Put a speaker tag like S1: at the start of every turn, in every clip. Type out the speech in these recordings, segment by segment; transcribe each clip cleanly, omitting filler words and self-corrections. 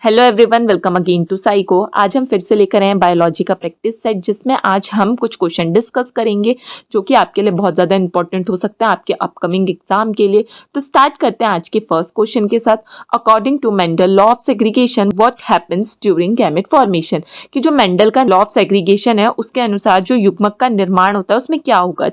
S1: Hello everyone, welcome again to psycho. आज हम फिर से लेकर आए हैं बायोलॉजी का प्रैक्टिस सेट, जिसमें आज हम कुछ क्वेश्चन डिस्कस करेंगे जो कि आपके लिए बहुत ज़्यादा इंपॉर्टेंट हो सकता है आपके अपकमिंग एग्जाम के लिए। तो स्टार्ट करते हैं आज के फर्स्ट क्वेश्चन के साथ। According to Mendel law of segregation, what happens during gamete formation? कि जो मेंडल का लॉ ऑफ सेग्रीगेशन है उसके अनुसार जो युग्मक का निर्माण होता है उसमें क्या होगा?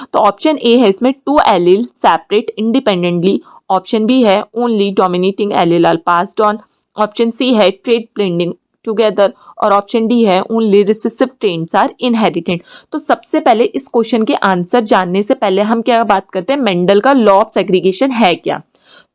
S1: तो ऑप्शन ए है इसमें two allele separate independently, option B है only dominating allele are passed on, option C है ट्रेड ब्लेंडिंग टुगेदर, और ऑप्शन डी है only recessive traits are inherited. तो सबसे पहले इस क्वेश्चन के आंसर जानने से पहले हम क्या बात करते हैं, मेंडल का लॉ ऑफ सेग्रीगेशन है क्या।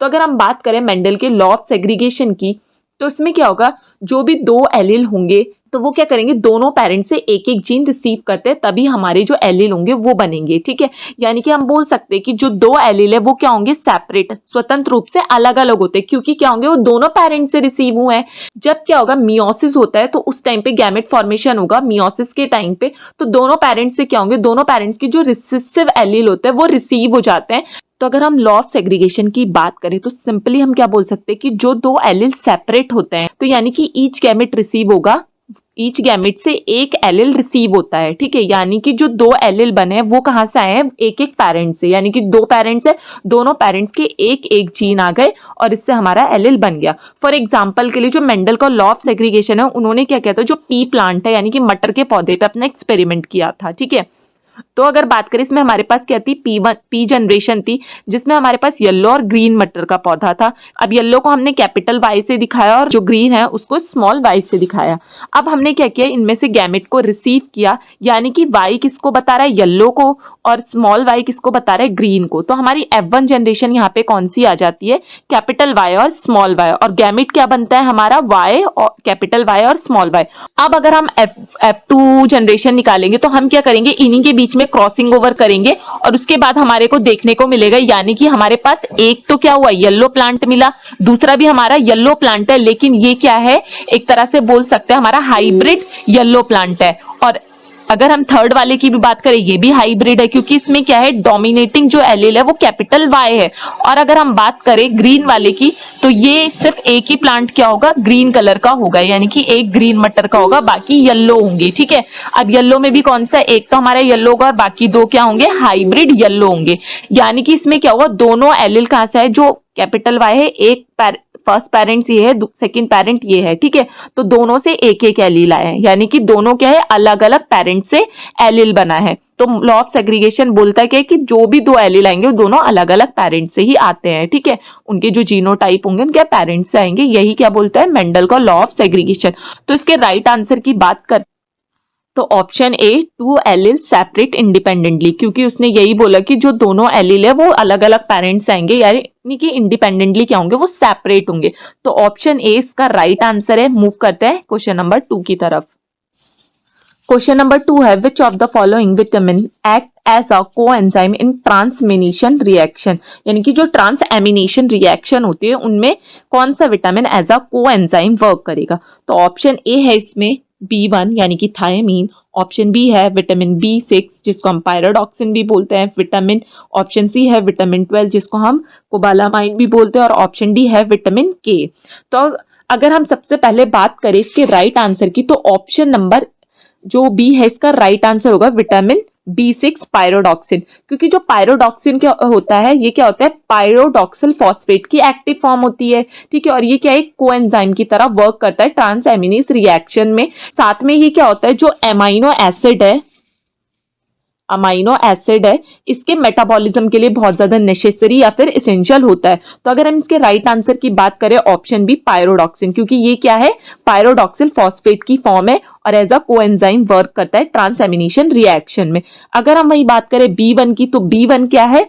S1: तो अगर हम बात करें मेंडल के लॉ ऑफ सेग्रीगेशन की, तो इसमें क्या होगा, जो भी दो एलील होंगे तो वो क्या करेंगे, दोनों पेरेंट्स से एक एक जीन रिसीव करते हैं तभी हमारे जो एलील होंगे वो बनेंगे। ठीक है, यानी कि हम बोल सकते हैं कि जो दो एलील है वो क्या होंगे, सेपरेट, स्वतंत्र रूप से अलग अलग होते हैं, क्योंकि क्या होंगे, वो दोनों पेरेंट्स से रिसीव हुए हैं। जब क्या होगा, मियोसिस होता है तो उस टाइम पे गैमेट फॉर्मेशन होगा। मियोसिस के टाइम पे तो दोनों पेरेंट्स से क्या होंगे, दोनों पेरेंट्स की जो रिसेसिव एलील होते हैं वो रिसीव हो जाते हैं। तो अगर हम लॉ ऑफ सेग्रीगेशन की बात करें तो सिंपली हम क्या बोल सकते हैं कि जो दो एलील सेपरेट होते हैं तो यानी कि ईच गैमेट रिसीव होगा, ईच गैमेट से एक एलील रिसीव होता है। ठीक है, यानी कि जो दो एलील बने हैं वो कहां से आए हैं, एक एक पेरेंट से, यानी कि दो पेरेंट्स है, दोनों पेरेंट्स के एक एक जीन आ गए और इससे हमारा एलील बन गया। फॉर एग्जांपल के लिए जो मेंडल का लॉ ऑफ सेग्रीगेशन है उन्होंने क्या किया था, जो पी प्लांट है यानी कि मटर के पौधे पे अपना एक्सपेरिमेंट किया था। ठीक है, तो अगर बात करें इसमें हमारे पास क्या थी, पी जनरेशन थी, जिसमें हमारे पास येलो और ग्रीन मटर का पौधा था। अब येलो को हमने कैपिटल वाई से दिखाया और जो ग्रीन है उसको स्मॉल वाई से दिखाया। अब हमने क्या किया, इनमें से गैमेट को रिसीव किया, यानी कि वाई किसको बता रहा है, येलो को, और स्मॉल वाई किसको बता रहा है, ग्रीन को। तो हमारी F1 जनरेशन यहाँ पे कौन सी आ जाती है, कैपिटल वाई और स्मॉल वाई, और गैमेट क्या बनता है हमारा, वाई और कैपिटल वाई और स्मॉल वाई। अब अगर हम F2 जनरेशन निकालेंगे तो हम क्या करेंगे, इन्हीं के बीच में क्रॉसिंग ओवर करेंगे और उसके बाद हमारे को देखने को मिलेगा, यानी कि हमारे पास एक तो क्या हुआ, येलो प्लांट मिला, दूसरा भी हमारा येलो प्लांट है, लेकिन ये क्या है, एक तरह से बोल सकते हैं हमारा हाइब्रिड येलो प्लांट है। और अगर हम थर्ड वाले की भी बात करें, ये भी हाइब्रिड है, क्योंकि इसमें क्या है, डोमिनेटिंग जो एलील है वो कैपिटल वाई है। और अगर हम बात करें ग्रीन वाले की, तो ये सिर्फ एक ही प्लांट क्या होगा, ग्रीन कलर का होगा, यानी कि एक ग्रीन मटर का होगा, बाकी येलो होंगे। ठीक है, अब येलो में भी कौन सा, एक तो हमारा येलो होगा और बाकी दो क्या होंगे, हाइब्रिड येलो होंगे। यानी कि इसमें क्या होगा, दोनों एलील कहां से है, जो कैपिटल वाई है, एक फर्स्ट पेरेंट्स ये है, सेकंड पेरेंट ये है। ठीक है, तो दोनों से एक एक एलील आए हैं, यानी कि दोनों क्या है, अलग अलग पेरेंट से एलील बना है। तो लॉ ऑफ सेग्रीगेशन बोलता है कि जो भी दो एलील आएंगे वो दोनों अलग अलग पेरेंट से ही आते हैं। ठीक है, उनके जो जीनोटाइप होंगे उनके पेरेंट्स से आएंगे, यही क्या बोलता है मेंडल का लॉ ऑफ सेग्रीगेशन। तो इसके राइट आंसर की बात कर तो option A, two allele separate independently, क्योंकि उसने यही बोला कि जो दोनों एलील है वो अलग अलग पेरेंट्स आएंगे, यानी कि इंडिपेंडेंटली क्या होंगे, वो सेपरेट होंगे। तो ऑप्शन ए इसका राइट आंसर है। मूव करते हैं क्वेश्चन नंबर 2 की तरफ। क्वेश्चन नंबर 2 है, which of the following vitamin act as a coenzyme in transamination reaction, यानी कि जो ट्रांसएमिनेशन रिएक्शन होती है उनमें कौन सा vitamin as a coenzyme work करेगा। तो ऑप्शन ए है इसमें B1 यानी कि थायमीन, ऑप्शन बी है विटामिन B6 जिसको हम पायरोडॉक्सिन भी बोलते हैं, विटामिन ऑप्शन सी है विटामिन 12 जिसको हम कोबालामाइन भी बोलते हैं, और ऑप्शन डी है विटामिन के। तो अगर हम सबसे पहले बात करें इसके राइट आंसर की, तो ऑप्शन नंबर जो बी है इसका राइट आंसर होगा विटामिन B6 पायरोडॉक्सिन, क्योंकि जो पायरोडॉक्सिन क्या होता है, ये क्या होता है, पायरोडॉक्सिल फॉस्फेट की एक्टिव फॉर्म होती है। ठीक है, और ये क्या है, कोएंजाइम की तरह वर्क करता है ट्रांसएमिनेस रिएक्शन में। साथ में ये क्या होता है, जो अमाइनो एसिड है, अमाइनो एसिड है, इसके मेटाबॉलिज्म के लिए बहुत ज्यादा नेसेसरी या फिर एसेंशियल होता है। तो अगर हम इसके राइट आंसर की बात करें, ऑप्शन बी पायरोडॉक्सिन, क्योंकि ये क्या है, पायरोडॉक्सिल फॉस्फेट की फॉर्म है और एज अ कोएंजाइम वर्क करता है ट्रांसएमिनेशन रिएक्शन में। अगर हम वही बात करें B1 की, तो B1 क्या है,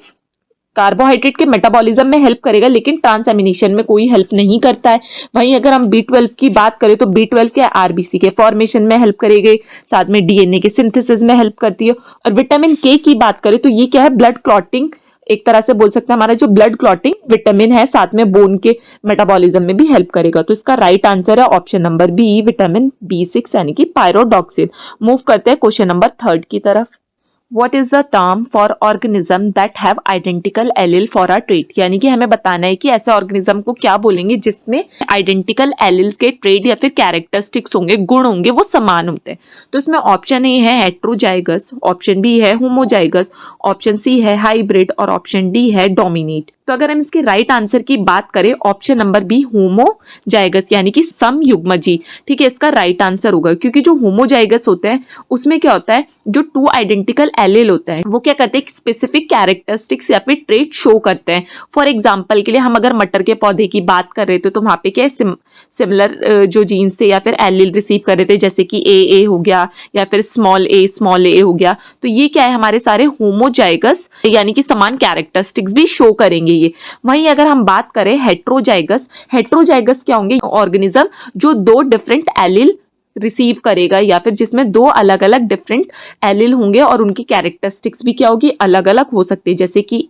S1: कार्बोहाइड्रेट के मेटाबॉलिज्म में हेल्प करेगा लेकिन ट्रांसएमिनेशन में कोई हेल्प नहीं करता है। वहीं अगर हम B12 की बात करें तो B12 के आरबीसी के फॉर्मेशन में हेल्प करेगी, साथ में डीएनए के सिंथेसिस में हेल्प करती है। और विटामिन के की बात करें तो ये क्या है, ब्लड क्लॉटिंग, एक तरह से बोल सकते हैं हमारा जो ब्लड क्लॉटिंग विटामिन है, साथ में बोन के मेटाबॉलिज्म में भी हेल्प करेगा। तो इसका राइट आंसर है option number B, vitamin B6 यानी कि पायरोडॉक्सिन। मूव करते हैं क्वेश्चन नंबर 3 की तरफ। What is the term for organism that have identical allele for a trait? यानी कि हमें बताना है कि ऐसे ऑर्गेनिज्म को क्या बोलेंगे जिसमें आइडेंटिकल एलिल्स के ट्रेट या फिर कैरेक्टरिस्टिक्स होंगे, गुण होंगे, वो समान होते हैं। तो इसमें ऑप्शन ए है हेट्रोजाइगस, ऑप्शन बी है होमोजाइगस, ऑप्शन सी है हाइब्रिड और ऑप्शन डी है डोमिनेट। तो अगर हम इसके राइट आंसर की बात करें, ऑप्शन नंबर बी होमोजाइगस यानी कि समयुग्मजी, ठीक है, इसका राइट आंसर होगा। क्योंकि जो होमोजाइगस होते हैं उसमें क्या होता है, जो टू आइडेंटिकल एलिल होता है वो क्या करते हैं, स्पेसिफिक कैरेक्टरिस्टिक्स या फिर ट्रेट शो करते हैं। फॉर एग्जांपल के लिए हम अगर मटर के पौधे की बात कर रहे थे तो वहां पे क्या है, सिमिलर जो जीन्स थे या फिर एलिल रिसीव कर रहे थे, जैसे कि ए हो गया या फिर स्मॉल ए हो गया। तो ये क्या है, हमारे सारे होमोजाइगस यानी कि समान कैरेक्टरिस्टिक्स भी शो करेंगे ये। वहीं अगर हम बात करें हेट्रोजाइगस, हेट्रोजाइगस क्या होंगे, ऑर्गेनिज्म जो दो डिफरेंट एलिल रिसीव करेगा या फिर जिसमें दो अलग अलग डिफरेंट एलिल होंगे और उनकी कैरेक्टरिस्टिक्स भी क्या होगी, अलग अलग हो सकती है। जैसे कि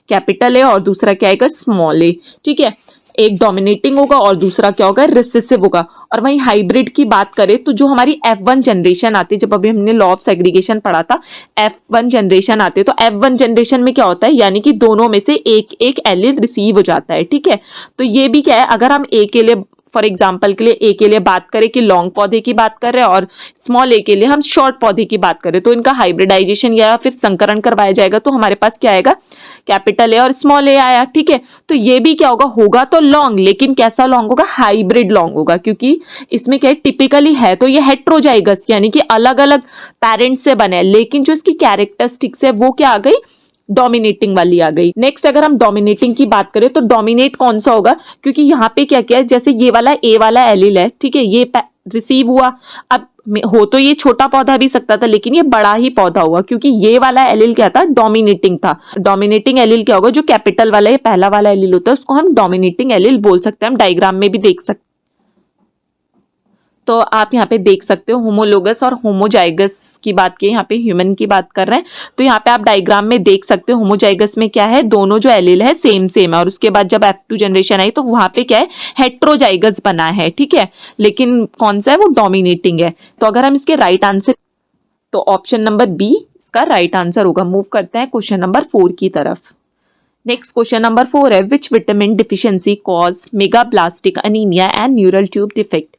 S1: कैपिटल ए और दूसरा क्या आएगा, स्मॉल ए, ठीक है। एक डोमिनेटिंग होगा और दूसरा क्या होगा, रिसेसिव होगा। और वहीं हाइब्रिड की बात करें तो जो हमारी F1 जनरेशन आती है, जब अभी हमने लॉ ऑफ सेग्रीगेशन पढ़ा था, F1 जनरेशन आती है, तो F1 जनरेशन में क्या होता है, यानी कि दोनों में से एक एक एलिल रिसीव हो जाता है, ठीक है। तो ये भी क्या है, अगर हम ए के लिए फॉर एग्जाम्पल के लिए ए के लिए बात करें कि लॉन्ग पौधे की बात कर रहे हैं और स्मॉल ए के लिए हम शॉर्ट पौधे की बात करें, तो इनका हाइब्रिडाइजेशन या फिर संकरण करवाया जाएगा, तो हमारे पास क्या आएगा, कैपिटल ए और स्मॉल ए आया, ठीक है। तो ये भी क्या होगा, होगा तो लॉन्ग, लेकिन कैसा लॉन्ग होगा, हाइब्रिड लॉन्ग होगा। क्योंकि इसमें क्या है, टिपिकली है तो ये हेट्रोजाइगस यानी कि अलग अलग पेरेंट्स से बने, लेकिन जो इसकी कैरेक्टरिस्टिक्स है वो क्या आ गई, डोमिनेटिंग वाली आ गई। नेक्स्ट अगर हम डोमिनेटिंग की बात करें तो डोमिनेट कौन सा होगा, क्योंकि यहाँ पे क्या क्या है, जैसे ये वाला ए वाला एलिल है, ठीक है, ये रिसीव हुआ। अब हो तो ये छोटा पौधा भी सकता था, लेकिन ये बड़ा ही पौधा हुआ क्योंकि ये वाला एलिल क्या था, डोमिनेटिंग था। डोमिनेटिंग एलिल क्या होगा, जो कैपिटल वाला ये पहला वाला एलिल होता है उसको हम डोमिनेटिंग एलिल बोल सकते हैं। हम डायग्राम में भी देख सकते, तो आप यहाँ पे देख सकते हो होमोलोगस और होमोजाइगस की बात की, यहाँ पे ह्यूमन की बात कर रहे हैं। तो यहाँ पे आप डायग्राम में देख सकते हो होमोजाइगस में क्या है, दोनों जो एलिल है सेम सेम है, और उसके बाद जब F2 जनरेशन आई तो वहां पे क्या है, हेट्रोजाइगस बना है, ठीक है। लेकिन कौन सा है, वो डोमिनेटिंग है। तो अगर हम इसके राइट आंसर, तो ऑप्शन नंबर बी इसका राइट आंसर होगा। मूव करते हैं क्वेश्चन नंबर 4 की तरफ। नेक्स्ट क्वेश्चन नंबर 4 है, which vitamin deficiency cause मेगाब्लास्टिक anaemia and neural tube defect.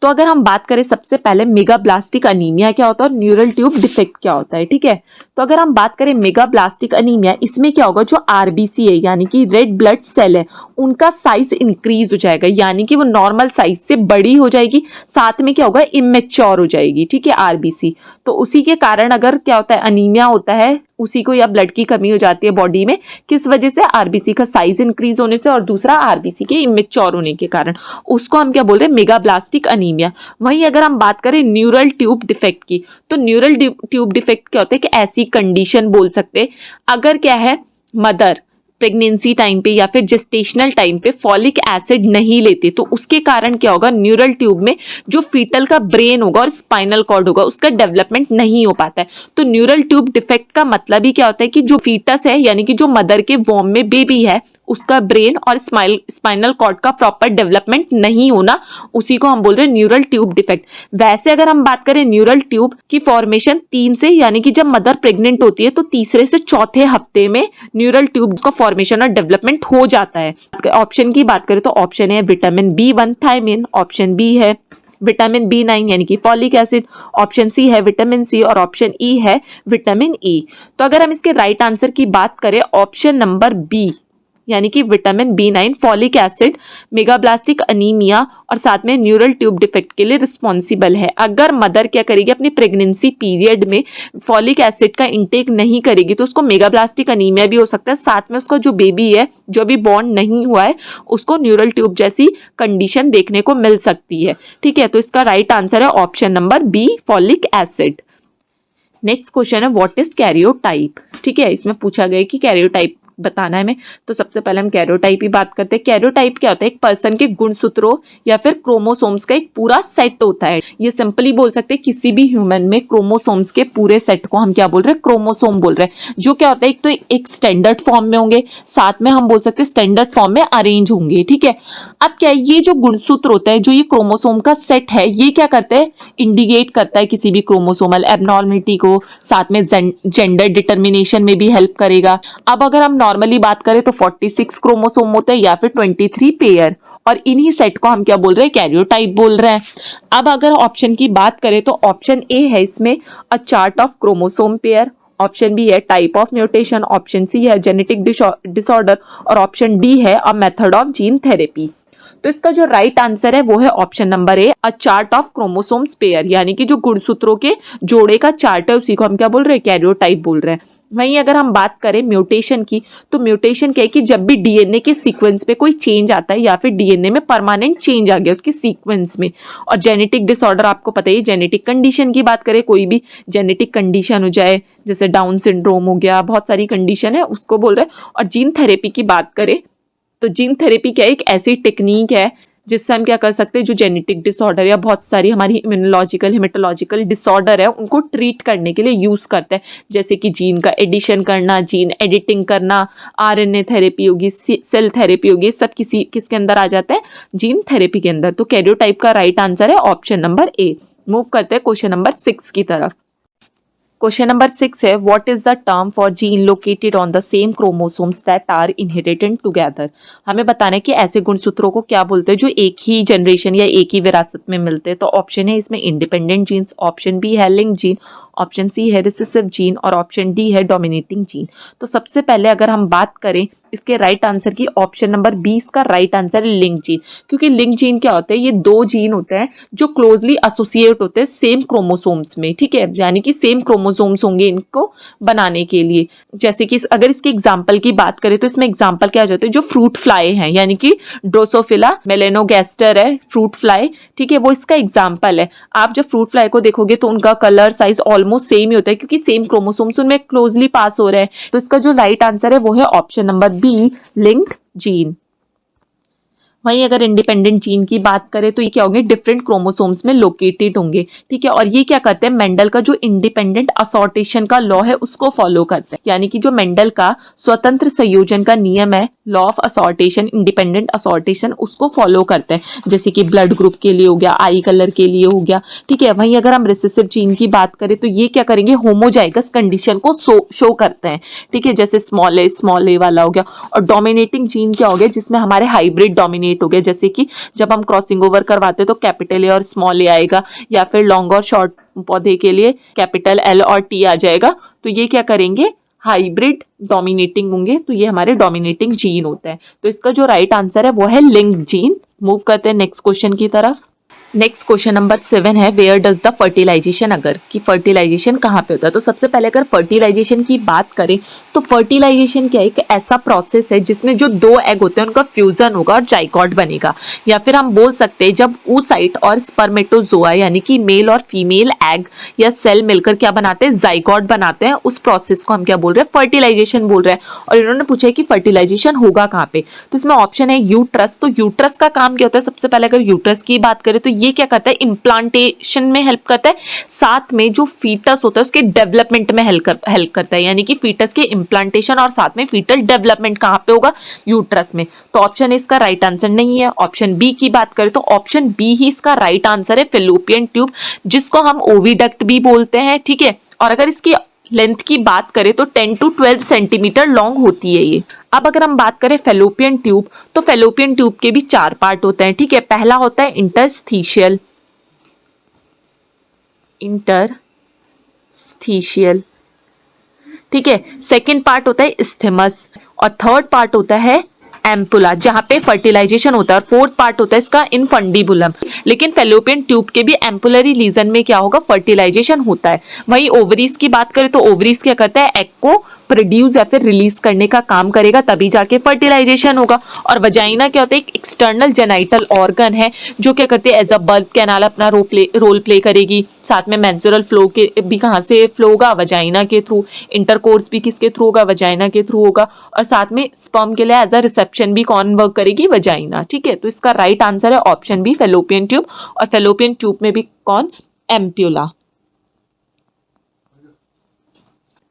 S1: तो अगर हम बात करें सबसे पहले मेगाब्लास्टिक अनीमिया क्या होता है और न्यूरल ट्यूब डिफेक्ट क्या होता है, ठीक है। तो अगर हम बात करें मेगाब्लास्टिक अनीमिया, इसमें क्या होगा, जो आरबीसी है यानी कि रेड ब्लड सेल है, उनका साइज इंक्रीज हो जाएगा, यानी कि वो नॉर्मल साइज से बड़ी हो जाएगी, साथ में क्या होगा, इमेच्योर हो जाएगी, ठीक है, आरबीसी। तो उसी के कारण अगर क्या होता है, अनीमिया होता है उसी को, या ब्लड की कमी हो जाती है बॉडी में, किस वजह से, आरबीसी का साइज इंक्रीज होने से और दूसरा आरबीसी के इमेच्योर होने के कारण, उसको हम क्या बोल रहे हैं, मेगाब्लास्टिक अनीमिया। वहीं अगर हम बात करें न्यूरल ट्यूब डिफेक्ट की, तो न्यूरल ट्यूब डिफेक्ट क्या होता है, कि ऐसी कंडीशन बोल सकते हैं अगर क्या है, मदर प्रेगनेंसी टाइम पे या फिर जेस्टेशनल टाइम पे फॉलिक एसिड नहीं लेते, तो उसके कारण क्या होगा, न्यूरल ट्यूब में जो फीटल का ब्रेन होगा और स्पाइनल कॉर्ड होगा उसका डेवलपमेंट नहीं हो पाता है। तो न्यूरल ट्यूब डिफेक्ट का मतलब ही क्या होता है, कि जो फीटस है यानी कि जो मदर के वॉम में बेबी है उसका ब्रेन और स्पाइनल कॉर्ड का प्रॉपर डेवलपमेंट नहीं होना, उसी को हम बोल रहे हैं न्यूरल ट्यूब डिफेक्ट। वैसे अगर हम बात करें न्यूरल ट्यूब की फॉर्मेशन 3 से, यानी कि जब मदर प्रेग्नेंट होती है तो तीसरे से चौथे हफ्ते में न्यूरल ट्यूब का फॉर्मेशन और डेवलपमेंट हो जाता है। ऑप्शन की बात करें तो ऑप्शन है vitamin B1 thiamine, option B है विटामिन B9 यानी कि फॉलिक एसिड, ऑप्शन सी है विटामिन सी और ऑप्शन ई है विटामिन ई। तो अगर हम इसके राइट आंसर की बात करें, ऑप्शन नंबर बी यानी कि vitamin B9 folic acid मेगाब्लास्टिक anaemia और साथ में न्यूरल ट्यूब डिफेक्ट के लिए रिस्पॉन्सिबल है। अगर मदर क्या करेगी, अपनी प्रेगनेंसी पीरियड में फॉलिक एसिड का इंटेक नहीं करेगी तो उसको मेगाब्लास्टिक अनीमिया भी हो सकता है, साथ में उसका जो बेबी है जो अभी बॉर्न नहीं हुआ है उसको न्यूरल ट्यूब जैसी कंडीशन देखने को मिल सकती है, ठीक है। तो इसका राइट आंसर है option number B folic acid. Next question है, व्हाट इज कैरियोटाइप, ठीक है। इसमें पूछा गया कि कैरियोटाइप बताना है हमें। तो सबसे पहले हम कैरियोटाइप ही बात करते हैं। कैरियोटाइप क्या होता है? एक पर्सन के गुणसूत्रों या फिर क्रोमोसोम्स का एक पूरा सेट होता है। ये सिंपली बोल सकते हैं किसी भी ह्यूमन में क्रोमोसोम्स के पूरे सेट को हम क्या बोल रहे हैं? क्रोमोसोम बोल रहे हैं। जो क्या होता है, एक तो एक स्टैंडर्ड फॉर्म में होंगे, साथ में हम बोल सकते हैं स्टैंडर्ड फॉर्म में अरेंज होंगे, ठीक है। अब क्या है, ये जो गुणसूत्र होता है, जो ये क्रोमोसोम का सेट है, ये क्या करता है? इंडिकेट करता है किसी भी क्रोमोसोमल एबनॉर्मलिटी को, साथ में जेंडर डिटर्मिनेशन में भी हेल्प करेगा। अब अगर हम नॉर्मली बात करें तो 46 क्रोमोसोम होते हैं या फिर 23 पेयर, और इन्हीं सेट को हम क्या बोल रहे हैं? कैरियोटाइप बोल रहे हैं। अब अगर ऑप्शन की बात करें तो ऑप्शन ए है इसमें a chart of chromosome pair, option B है type of mutation, option C है जेनेटिक डिसऑर्डर, और ऑप्शन डी है a method of gene therapy. तो इसका जो राइट आंसर है वो है option number A, a chart of chromosomes pair, यानी कि जो गुणसूत्रों के जोड़े का चार्ट है उसी को हम क्या बोल रहे हैं? कैरियोटाइप बोल रहे हैं। वहीं अगर हम बात करें म्यूटेशन की, तो म्यूटेशन क्या है कि जब भी डीएनए के सीक्वेंस पे कोई चेंज आता है या फिर डीएनए में परमानेंट चेंज आ गया उसके सीक्वेंस में। और जेनेटिक डिसऑर्डर आपको पता ही, जेनेटिक कंडीशन की बात करें, कोई भी जेनेटिक कंडीशन हो जाए, जैसे डाउन सिंड्रोम हो गया, बहुत सारी कंडीशन है, उसको बोल रहे हैं। और जीन थेरेपी की बात करें तो जीन थेरेपी क्या है? एक ऐसी टेक्निक है जिससे हम क्या कर सकते हैं, जो जेनेटिक डिसऑर्डर या बहुत सारी हमारी इम्यूनोलॉजिकल हेमेटोलॉजिकल डिसऑर्डर है उनको ट्रीट करने के लिए यूज करते हैं। जैसे कि जीन का एडिशन करना, जीन एडिटिंग करना, आरएनए थेरेपी होगी, सेल थेरेपी होगी, सब किसके अंदर आ जाता है? जीन थेरेपी के अंदर। तो कैरियोटाइप का राइट आंसर है ऑप्शन नंबर ए। मूव करते हैं क्वेश्चन नंबर 6 की तरफ। क्वेश्चन नंबर 6 है, what is the term for gene located on the same chromosomes that are inherited together. हमें बताना है कि ऐसे गुणसूत्रों को क्या बोलते हैं जो एक ही जनरेशन या एक ही विरासत में मिलते हैं। तो ऑप्शन है इसमें इंडिपेंडेंट जीन्स, ऑप्शन बी है लिंक जीन, ऑप्शन सी है रिसेसिव जीन, और ऑप्शन डी है डोमिनेटिंग जीन। तो सबसे पहले अगर हम बात करें इसके राइट आंसर की, ऑप्शन नंबर 20 का राइट आंसर है लिंक जीन। क्योंकि लिंक जीन क्या होते हैं? ये दो जीन होते हैं जो क्लोजली एसोसिएट होते हैं सेम क्रोमोसोम्स में, ठीक है, यानी कि सेम क्रोमोसोम्स होंगे इनको बनाने के लिए। जैसे कि अगर इसके एग्जाम्पल की बात करें तो इसमें एग्जाम्पल क्या आ जाते हैं? जो फ्रूट फ्लाई है, यानी कि ड्रोसोफिला मेलेनोगैस्टर है फ्रूट फ्लाई, ठीक है, वो इसका एग्जाम्पल है। आप जब फ्रूट फ्लाई को देखोगे तो उनका कलर साइज ऑलमोस्ट सेम ही होता है, क्योंकि सेम क्रोमोसोम्स उनमें क्लोजली पास हो रहे हैं। तो इसका जो राइट आंसर है वो है option number B, linked gene. वहीं अगर इंडिपेंडेंट जीन की बात करें तो ये क्या होंगे? डिफरेंट क्रोमोसोम्स में लोकेटेड होंगे, ठीक है। और ये क्या करते हैं? मेंडल का जो इंडिपेंडेंट असॉर्टेशन का लॉ है उसको फॉलो करते हैं, यानी कि जो मेंडल का स्वतंत्र संयोजन का नियम है, लॉ ऑफ असॉर्टेशन, इंडिपेंडेंट असॉर्टेशन, उसको फॉलो करते हैं। जैसे कि ब्लड ग्रुप के लिए हो गया, आई कलर के लिए हो गया, ठीक है। वहीं अगर हम रिसेसिव जीन की बात करें तो ये क्या करेंगे? होमोजाइगस कंडीशन को शो करते हैं, ठीक है, जैसे स्मॉल ए वाला हो गया। और डोमिनेटिंग जीन क्या हो गया? जिसमें हमारे हाइब्रिड डोमिनेट हो गए, जैसे कि जब हम क्रॉसिंग ओवर करवाते हैं तो कैपिटल ए और स्मॉल ए आएगा, या फिर लॉन्ग और शॉर्ट पौधे के लिए कैपिटल एल और टी आ जाएगा। तो ये क्या करेंगे? हाइब्रिड डोमिनेटिंग होंगे, तो ये हमारे डोमिनेटिंग जीन होते हैं। तो इसका जो राइट आंसर है वो है लिंक्ड जीन। मूव करते हैं नेक्स्ट क्वेश्चन की तरफ। नेक्स्ट क्वेश्चन नंबर 7 है, वेयर डज द फर्टिलाइजेशन अगर, कि फर्टिलाइजेशन कहाँ पे होता है। तो सबसे पहले अगर फर्टिलाइजेशन की बात करें तो फर्टिलाइजेशन क्या है? एक ऐसा प्रोसेस है जिसमें जो दो एग होते हैं उनका फ्यूजन होगा और जाइगोट बनेगा, या फिर हम बोल सकते हैं जब oocyte और स्पर्मेटोजोआ यानी कि मेल और फीमेल एग या सेल मिलकर क्या बनाते हैं? जाइगोट बनाते हैं। उस प्रोसेस को हम क्या बोल रहे हैं? फर्टिलाइजेशन बोल रहे हैं। और इन्होंने पूछा है कि फर्टिलाइजेशन होगा कहाँ पे, तो इसमें ऑप्शन है यूट्रस। तो यूट्रस का काम क्या होता है? सबसे पहले अगर यूट्रस की बात करें तो ये क्या करता है? इम्प्लांटेशन में हेल्प करता है, साथ में जो फीटस होता है उसके डेवलपमेंट में हेल्प करता है, यानी कि फीटस के इम्प्लांटेशन और साथ में फीटल डेवलपमेंट कहां पे होगा? यूट्रस में। तो ऑप्शन इसका राइट आंसर नहीं है। ऑप्शन बी की बात करें तो ऑप्शन बी ही इसका राइट आंसर है, फैलोपियन ट्यूब, जिसको हम ओविडक्ट भी बोलते हैं, ठीक है। और अगर इसकी लेंथ की बात करें तो 10 to 12 सेंटीमीटर लॉन्ग होती है ये। अब अगर हम बात करें फैलोपियन ट्यूब, तो फैलोपियन ट्यूब के भी 4 पार्ट होते हैं, ठीक है। पहला होता है इंटरस्टिशियल, ठीक है। सेकंड पार्ट होता है इस्थेमस, और थर्ड पार्ट होता है एम्पुला जहां पे फर्टिलाइजेशन होता है, और फोर्थ पार्ट होता है इसका इनफंडिबुलम। लेकिन फैलोपियन ट्यूब के भी एम्पुलरी लीजन में क्या होगा? फर्टिलाइजेशन होता है। वहीं ओवरीज की बात करें तो ओवरीज क्या करता है? एग को प्रोड्यूस या फिर रिलीज करने का काम करेगा, तभी जाके फर्टिलाइजेशन होगा। और वजाइना क्या होता है, एक एक्सटर्नल जेनाइटल ऑर्गन है जो क्या करते हैं एज अ बर्थ कैनाल अपना रोल प्ले करेगी। साथ में मेंस्ट्रुअल फ्लो के भी कहाँ से फ्लो होगा, वजाइना के थ्रू। इंटरकोर्स भी किसके थ्रू होगा, वजाइना के थ्रू होगा। और साथ में स्पर्म के लिए एज अ रिसेप्शन भी कौन वर्क करेगी, वजाइना। ठीक है, तो इसका राइट आंसर है ऑप्शन बी, फेलोपियन ट्यूब। और फेलोपियन ट्यूब में भी कौन, एम्प्यूला।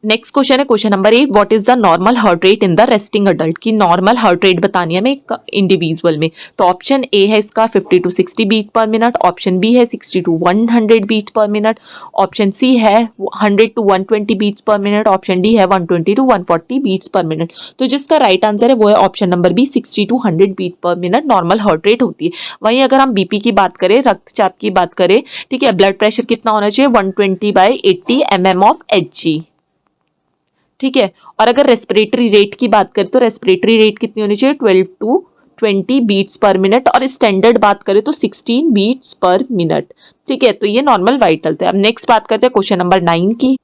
S1: नेक्स्ट क्वेश्चन है question number 8, what is the normal heart rate in the resting adult, की नॉर्मल हार्ट रेट बतानी है हमें एक इंडिविजुअल में। तो ऑप्शन ए है इसका 50 to 60 beat per minute, option B है 60 to 100 beat per minute, option C है 100 to 120 beats per minute, option D है 120 to 140 बीट्स पर मिनट। तो जिसका राइट आंसर है वो है option number B, 60 to 100 beat per minute normal heart rate होती है। वहीं अगर हम बीपी की बात करें, रक्तचाप की बात करें, ठीक है, ब्लड प्रेशर कितना होना चाहिए, 120/80 mm of Hg। ठीक है, और अगर रेस्पिरेटरी रेट की बात करें तो रेस्पिरेटरी रेट कितनी होनी चाहिए, 12 to 20 बीट्स पर मिनट, और स्टैंडर्ड बात करें तो 16 बीट्स पर मिनट। ठीक है, तो ये नॉर्मल वाइटल थे। अब नेक्स्ट बात करते हैं क्वेश्चन नंबर 9 की।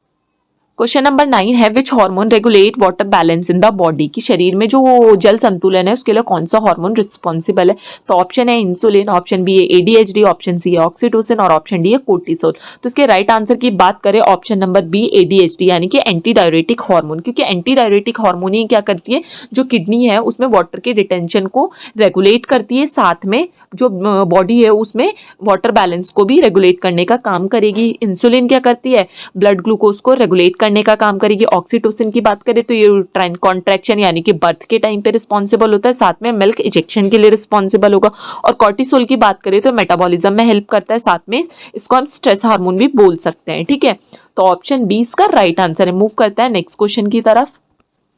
S1: क्वेश्चन नंबर 9 है which hormone regulate water balance in the body, की शरीर में जो जल संतुलन है उसके लिए कौन सा हार्मोन रिस्पॉन्सिबल है। तो ऑप्शन है इंसुलिन, ऑप्शन बी है एडीएचडी, ऑप्शन सी है ऑक्सीटोसिन, और ऑप्शन डी है कोर्टिसोल। तो इसके राइट आंसर की बात करें ऑप्शन नंबर बी, एडीएचडी, यानी कि एंटी डायरेटिक हार्मोन। क्योंकि एंटी डायरेटिक हार्मोन ही क्या करती है, जो किडनी है उसमें वाटर के रिटेंशन को रेगुलेट करती है, साथ में जो बॉडी है उसमें वाटर बैलेंस को भी रेगुलेट करने का काम करेगी। इंसुलिन क्या करती है, ब्लड ग्लूकोज को रेगुलेट करने का काम करेगी। ऑक्सीटोसिन की बात करें तो ये कॉन्ट्रैक्शन यानी कि बर्थ के टाइम पे रिस्पॉन्सिबल होता है, साथ में मिल्क इजेक्शन के लिए रिस्पॉन्सिबल होगा। और कॉर्टिसोल की बात करें तो मेटाबॉलिज्म में हेल्प करता है, साथ में इसको हम स्ट्रेस हार्मोन भी बोल सकते हैं। ठीक है, तो ऑप्शन 20 का राइट आंसर है। मूव करता है नेक्स्ट क्वेश्चन की तरफ।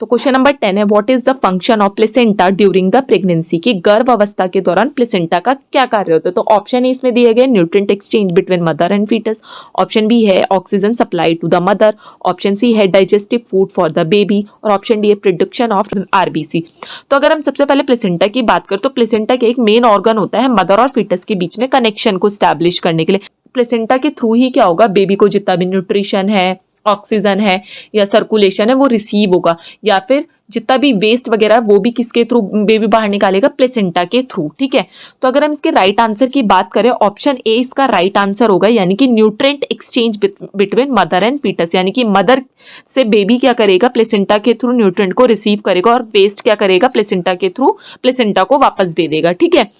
S1: तो क्वेश्चन नंबर 10 है what is the function of placenta during the pregnancy, की गर्भ अवस्था के दौरान प्लेसेंटा का क्या कार्य होता है। तो ऑप्शन ए इसमें दिए गए nutrient exchange between mother and foetus, option B है oxygen supply to the mother, option C है digestive food for the baby, और ऑप्शन डी है प्रोडक्शन ऑफ आरबीसी। तो अगर हम सबसे पहले प्लेसेंटा की बात करें तो प्लेसेंटा का एक मेन ऑर्गन होता है मदर और फीटस के बीच में कनेक्शन को स्टैब्लिश करने के लिए। प्लेसेंटा के थ्रू ही क्या होगा, बेबी को जितना भी न्यूट्रिशन है, ऑक्सीजन है या सर्कुलेशन है वो रिसीव होगा, या फिर जितना भी वेस्ट वगैरह वो भी किसके थ्रू बेबी बाहर निकालेगा, प्लेसेंटा के थ्रू। ठीक है, तो अगर हम इसके राइट आंसर की बात करें ऑप्शन ए इसका राइट आंसर होगा, यानी कि nutrient exchange between mother and foetus, यानी कि मदर से बेबी क्या करेगा, प्लेसेंटा के थ्रू न्यूट्रिएंट को रिसीव करेगा और वेस्ट क्या करेगा, प्लेसेंटा के थ्रू प्लेसेंटा को वापस दे देगा। ठीक है,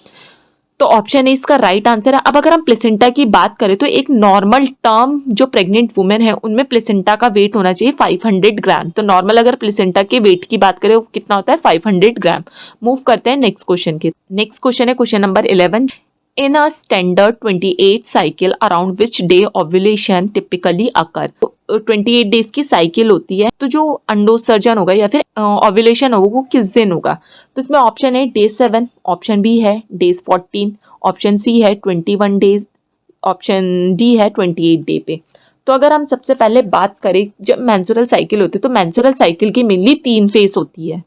S1: तो ऑप्शन ए इसका राइट आंसर है। अब अगर हम प्लेसेंटा की बात करें तो एक नॉर्मल टर्म जो प्रेग्नेंट वुमेन है उनमें प्लेसेंटा का वेट होना चाहिए 500 ग्राम। तो नॉर्मल अगर प्लेसेंटा के वेट की बात करें वो कितना होता है, 500 ग्राम। मूव करते हैं नेक्स्ट क्वेश्चन के। नेक्स्ट क्वेश्चन है question number 11, in a standard 28 cycle around which day ovulation typically occur. 28 days की साइकिल होती है, तो जो अंडोत्सर्जन होगा या फिर ओव्यूलेशन होगा वो किस दिन होगा। तो इसमें ऑप्शन है डे 7, ऑप्शन बी है डेज 14, ऑप्शन सी है 21 डेज, ऑप्शन डी है 28 डे पे। तो अगर हम सबसे पहले बात करें जब मेंस्ट्रुअल साइकिल होती है तो मेंस्ट्रुअल साइकिल की मेनली 3 फेज होती है।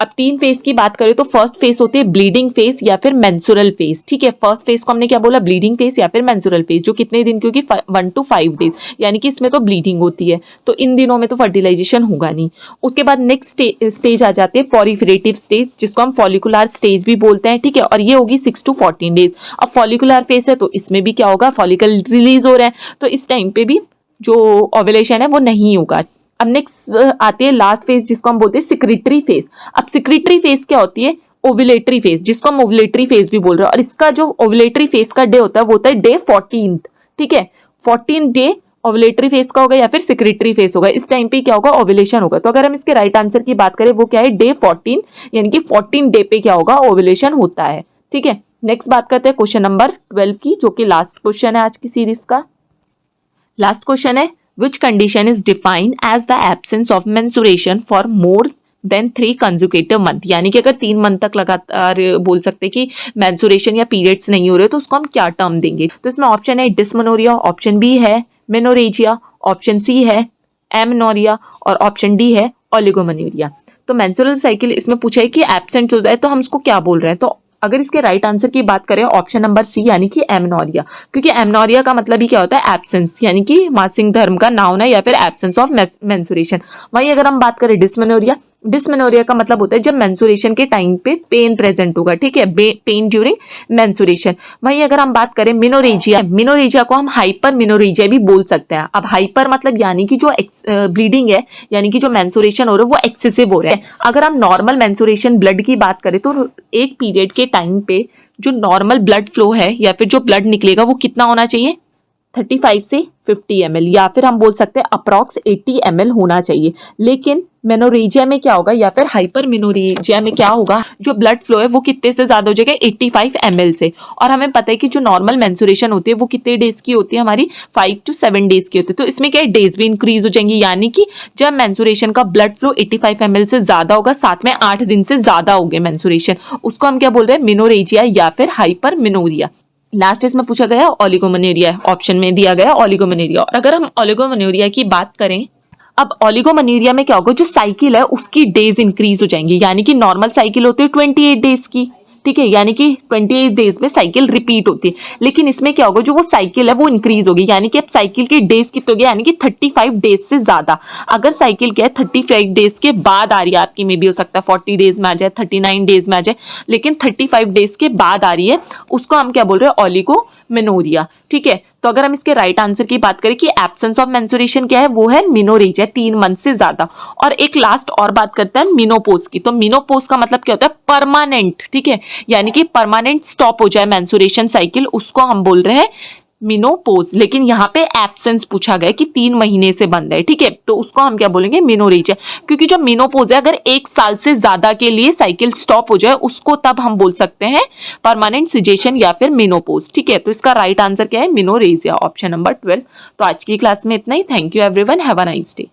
S1: अब 3 फेज की बात करें तो फर्स्ट फेज होती है ब्लीडिंग फेज या फिर मेंस्ट्रुअल फेज। ठीक है, फर्स्ट फेज को हमने क्या बोला, ब्लीडिंग फेज या फिर मेंस्ट्रुअल फेज, जो कितने दिन की होगी, 1 to 5 डेज, यानी कि इसमें तो ब्लीडिंग होती है, तो इन दिनों में तो फर्टिलाइजेशन होगा नहीं। उसके बाद नेक्स्ट स्टेज आ जाती है पॉलीफेरेटिव स्टेज, जिसको हम फॉलिकुलर स्टेज भी बोलते हैं। ठीक है, और ये होगी 6 to 14 डेज। अब फॉलिकुलर फेज है तो इसमें भी क्या होगा, फॉलिकल रिलीज हो रहे हैं, तो इस टाइम पे भी जो ओव्यूलेशन है वो नहीं होगा। अब नेक्स्ट आती है लास्ट फेज जिसको हम बोलते हैं सिक्रीटरी फेज। अब सिक्रीटरी फेज क्या होती है, ओव्यूलेटरी फेज, जिसको हम ओव्यूलेटरी फेज भी बोल रहे हैं, और इसका जो ओव्यूलेटरी फेज का डे होता है वो होता है डे 14। ठीक है, 14 डे ओव्यूलेटरी फेज का होगा या फिर सिक्रीटरी फेज होगा, इस टाइम पे क्या होगा, ओव्यूलेशन होगा। तो अगर हम इसके राइट आंसर की बात करें वो क्या है, डे 14, यानी कि 14 डे पे क्या होगा, ओव्यूलेशन होता है। ठीक है, नेक्स्ट बात करते हैं क्वेश्चन नंबर 12 की, जो कि लास्ट क्वेश्चन है आज की सीरीज का। लास्ट क्वेश्चन है which condition is defined as the absence of menstruation for more than 3 consecutive month, यानी कि अगर 3 मंथ तक लगातार बोल सकते हैं कि menstruation या पीरियड्स नहीं हो रहे तो उसको हम क्या टर्म देंगे। तो इसमें ऑप्शन है डिस्मेनोरिया, ऑप्शन बी है मेनोरेजिया, ऑप्शन सी है एमेनोरिया, और ऑप्शन डी है ओलिगोमेनोरिया। तो मेंस्ट्रुअल साइकिल इसमें पूछा है कि एब्सेंट हो जाए तो हम उसको क्या बोल रहे हैं। तो अगर इसके राइट आंसर की बात करें ऑप्शन नंबर सी यानी कि एमनोरिया, क्योंकि एमनोरिया का मतलब ही क्या होता है एब्सेंस, यानी कि मासिक धर्म का नाउन है या फिर एब्सेंस ऑफ मेंस्ट्रुएशन। वहीं अगर हम बात करें डिस्मेनोरिया, डिस्मेनोरिया का मतलब होता है जब मेंस्ट्रुएशन के टाइम पे पेन प्रेजेंट होगा, ठीक है, पेन ड्यूरिंग मेंस्ट्रुएशन। वहीं अगर हम बात करें मिनोरेजिया, मिनोरेजिया को हम हाइपर मिनोरेजिया भी बोल सकते हैं। अब हाइपर मतलब यानी कि जो ब्लीडिंग है, यानी कि जो मेंस्ट्रुएशन हो रहा है वो एक्सेसिव हो रहा है। अगर हम नॉर्मल मेंस्ट्रुएशन ब्लड की बात करें तो एक पीरियड के टाइम पे जो नॉर्मल ब्लड फ्लो है या फिर जो ब्लड निकलेगा वो कितना होना चाहिए, 35 से 50 ml, या फिर हम बोल सकते हैं अप्रॉक्स 80 ml होना चाहिए। लेकिन मेनोरेजिया में क्या होगा या फिर हाइपर मेनोरेजिया में क्या होगा, जो ब्लड फ्लो है वो कितने से ज्यादा हो जाएगा, 85 ml से। और हमें पता है कि जो नॉर्मल मेंस्ट्रुएशन होती है वो कितने डेज की होती है, हमारी 5 to 7 डेज की होती है। तो इसमें क्या है, डेज भी इंक्रीज हो जाएंगी, यानी कि जब मेंस्ट्रुएशन का ब्लड फ्लो 85 ml से ज्यादा होगा, साथ में 8 दिन से ज्यादा हो गए मेंस्ट्रुएशन, उसको हम क्या बोल रहे हैं, मेनोरेजिया या फिर हाइपर मेनोरिया। लास्ट इसमें पूछा गया ओलिगोमेनोरिया, ऑप्शन में दिया गया ओलिगोमेनोरिया। और अगर हम ओलिगोमेनोरिया की बात करें, अब ओलिगोमेनोरिया में क्या होगा, जो साइकिल है उसकी डेज इंक्रीज हो जाएंगी, यानी कि नॉर्मल साइकिल होती है 28 डेज की, ठीक है, यानी कि 28 डेज में साइकिल रिपीट होती है। लेकिन इसमें क्या होगा, जो वो साइकिल है वो इंक्रीज होगी, यानी कि अब साइकिल की डेज कितने हो गए, यानी कि 35 डेज से ज्यादा। अगर साइकिल क्या है 35 डेज के बाद आ रही है आपकी, में भी हो सकता है 40 डेज में आ जाए, 39 डेज में आ जाए, लेकिन 35 डेज के बाद आ रही है, उसको हम क्या बोल रहे हैं, ओलिगोमेनोरिया, ठीक है। तो अगर हम इसके राइट आंसर की बात करें कि एब्सेंस ऑफ मेंस्ट्रुएशन क्या है, वो है मिनोरेजिया, 3 मंथ से ज्यादा। और एक लास्ट और बात करते हैं मिनोपोज की। तो मिनोपोज का मतलब क्या होता है, परमानेंट, ठीक है, यानी कि परमानेंट स्टॉप हो जाए मेंस्ट्रुएशन साइकिल, उसको हम बोल रहे हैं मिनोपोज। लेकिन यहाँ पे एब्सेंस पूछा गया कि 3 महीने से बंद है, ठीक है, तो उसको हम क्या बोलेंगे, मिनोरेजिया। क्योंकि जो मिनोपोज है, अगर 1 साल से ज्यादा के लिए साइकिल स्टॉप हो जाए, उसको तब हम बोल सकते हैं परमानेंट सिजेशन या फिर मिनोपोज, ठीक है। तो इसका राइट आंसर क्या है, मिनोरेजिया, ऑप्शन नंबर 12। तो आज की क्लास में इतना ही। Thank you everyone, have a nice day.